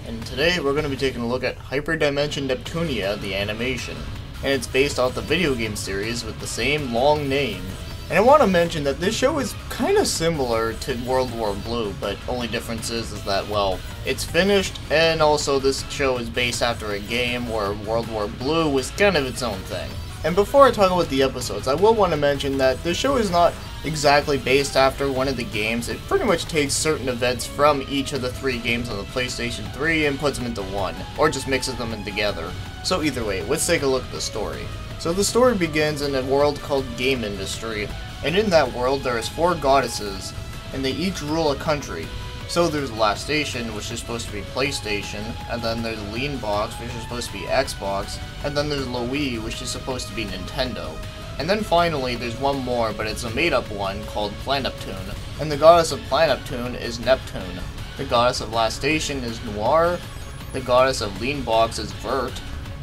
and today we're going to be taking a look at Hyperdimension Neptunia, the animation. And it's based off the video game series with the same long name. And I want to mention that this show is kind of similar to World War Blue, but only difference is that, well, it's finished, and also this show is based after a game where World War Blue was kind of its own thing. And before I talk about the episodes, I will want to mention that the show is not exactly based after one of the games. It pretty much takes certain events from each of the 3 games on the PlayStation 3 and puts them into one, or just mixes them in together. So either way, let's take a look at the story. So the story begins in a world called Game Industry, and in that world there is 4 goddesses, and they each rule a country. So there's Last Station, which is supposed to be PlayStation, and then there's Lean Box, which is supposed to be Xbox, and then there's Louie, which is supposed to be Nintendo. And then finally there's one more, but it's a made-up one called Planeptune, and the goddess of Planeptune is Neptune. The goddess of Last Station is Noir, the goddess of Lean Box is Vert,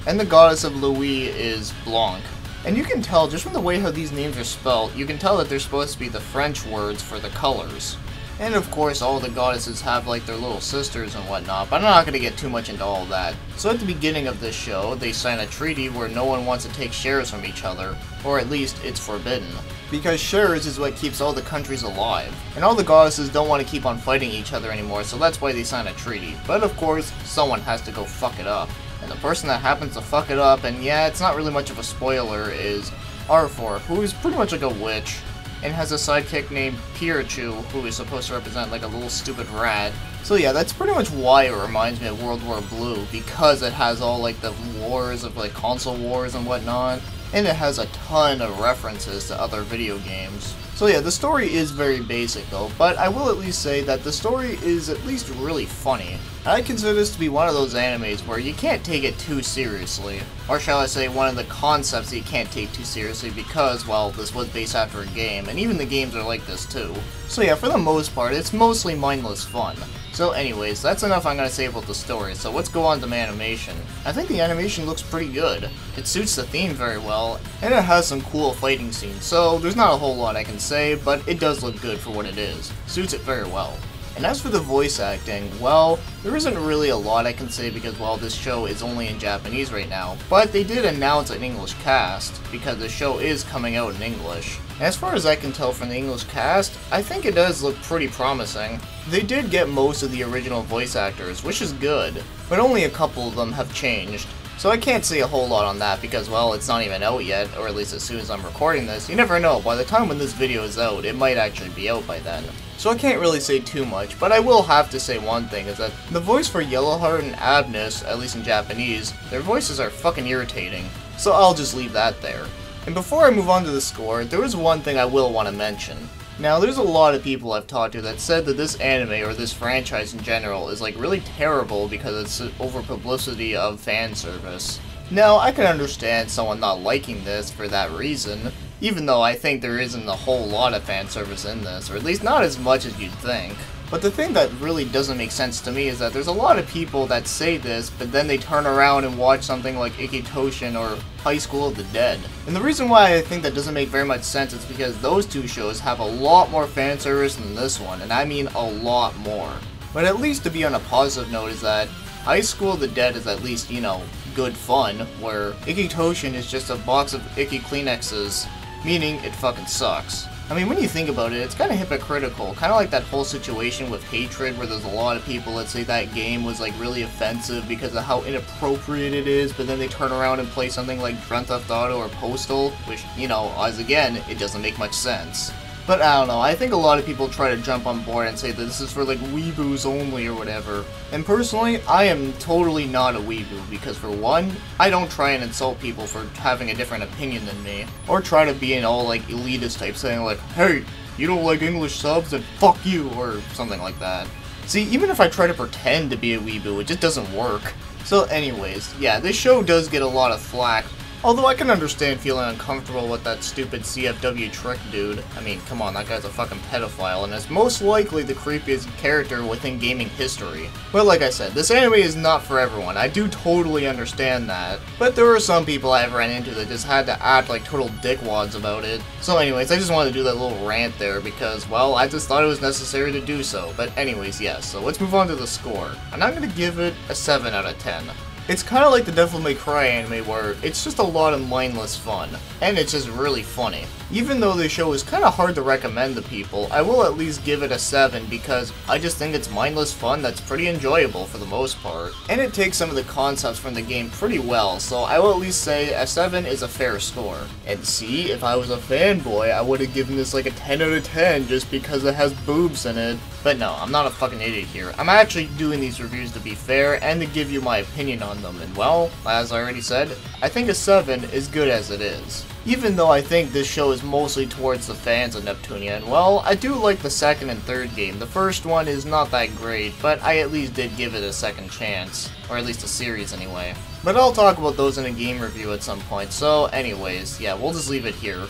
and the goddess of Louie is Blanc. And you can tell, just from the way how these names are spelled, you can tell that they're supposed to be the French words for the colors. And of course, all the goddesses have like their little sisters and whatnot, but I'm not going to get too much into all that. So at the beginning of this show, they sign a treaty where no one wants to take shares from each other, or at least it's forbidden. Because shares is what keeps all the countries alive, and all the goddesses don't want to keep on fighting each other anymore, so that's why they sign a treaty. But of course, someone has to go fuck it up. And the person that happens to fuck it up, and yeah, it's not really much of a spoiler, is R4, who is pretty much like a witch, and has a sidekick named Pirachu, who is supposed to represent like a little stupid rat. So yeah, that's pretty much why it reminds me of World War Blue, because it has all like the wars of like console wars and whatnot, and it has a ton of references to other video games. So yeah, the story is very basic though, but I will at least say that the story is at least really funny. I consider this to be one of those animes where you can't take it too seriously. Or shall I say, one of the concepts that you can't take too seriously because, well, this was based after a game, and even the games are like this too. So yeah, for the most part, it's mostly mindless fun. So anyways, that's enough I'm going to say about the story, so let's go on to the animation. I think the animation looks pretty good. It suits the theme very well, and it has some cool fighting scenes, so there's not a whole lot I can say, but it does look good for what it is. Suits it very well. And as for the voice acting, well, there isn't really a lot I can say because, well, this show is only in Japanese right now, but they did announce an English cast, because the show is coming out in English. And as far as I can tell from the English cast, I think it does look pretty promising. They did get most of the original voice actors, which is good, but only a couple of them have changed. So I can't say a whole lot on that because, well, it's not even out yet, or at least as soon as I'm recording this. You never know, by the time when this video is out, it might actually be out by then. So I can't really say too much, but I will have to say one thing, is that the voice for Yellowheart and Abnus, at least in Japanese, their voices are fucking irritating. So I'll just leave that there. And before I move on to the score, there is one thing I will want to mention. Now, there's a lot of people I've talked to that said that this anime, or this franchise in general, is like really terrible because it's over publicity of fan service. Now, I can understand someone not liking this for that reason, even though I think there isn't a whole lot of fan service in this, or at least not as much as you'd think. But the thing that really doesn't make sense to me is that there's a lot of people that say this, but then they turn around and watch something like Ikitoshin or High School of the Dead. And the reason why I think that doesn't make very much sense is because those 2 shows have a lot more fan service than this one, and I mean a lot more. But at least to be on a positive note is that High School of the Dead is at least, you know, good fun, where Ikitoshin is just a box of icky Kleenexes, meaning it fucking sucks. I mean, when you think about it, it's kind of hypocritical, kind of like that whole situation with Hatred, where there's a lot of people that say that game was like really offensive because of how inappropriate it is, but then they turn around and play something like Grand Theft Auto or Postal, which, you know, as again, it doesn't make much sense. But I don't know, I think a lot of people try to jump on board and say that this is for like weeboos only or whatever. And personally, I am totally not a weeboo because for one, I don't try and insult people for having a different opinion than me. Or try to be an all like elitist type saying like, hey, you don't like English subs, then fuck you, or something like that. See, even if I try to pretend to be a weeboo, it just doesn't work. So anyways, yeah, this show does get a lot of flack Although I can understand feeling uncomfortable with that stupid CFW trick dude. I mean, come on, that guy's a fucking pedophile and is most likely the creepiest character within gaming history. But like I said, this anime is not for everyone. I do totally understand that. But there are some people I've ran into that just had to act like total dickwads about it. So anyways, I just wanted to do that little rant there because, well, I just thought it was necessary to do so. But anyways, yes, so let's move on to the score. And I'm gonna give it a 7 out of 10. It's kind of like the Devil May Cry anime where it's just a lot of mindless fun, and it's just really funny. Even though this show is kind of hard to recommend to people, I will at least give it a 7 because I just think it's mindless fun that's pretty enjoyable for the most part. And it takes some of the concepts from the game pretty well, so I will at least say a 7 is a fair score. And see, if I was a fanboy, I would have given this like a 10 out of 10 just because it has boobs in it. But no, I'm not a fucking idiot here. I'm actually doing these reviews to be fair and to give you my opinion on them, and well, as I already said, I think a 7 is good as it is. Even though I think this show is mostly towards the fans of Neptunia, and well, I do like the second and third game. The first one is not that great, but I at least did give it a second chance. Or at least a series anyway. But I'll talk about those in a game review at some point, so anyways, yeah, we'll just leave it here.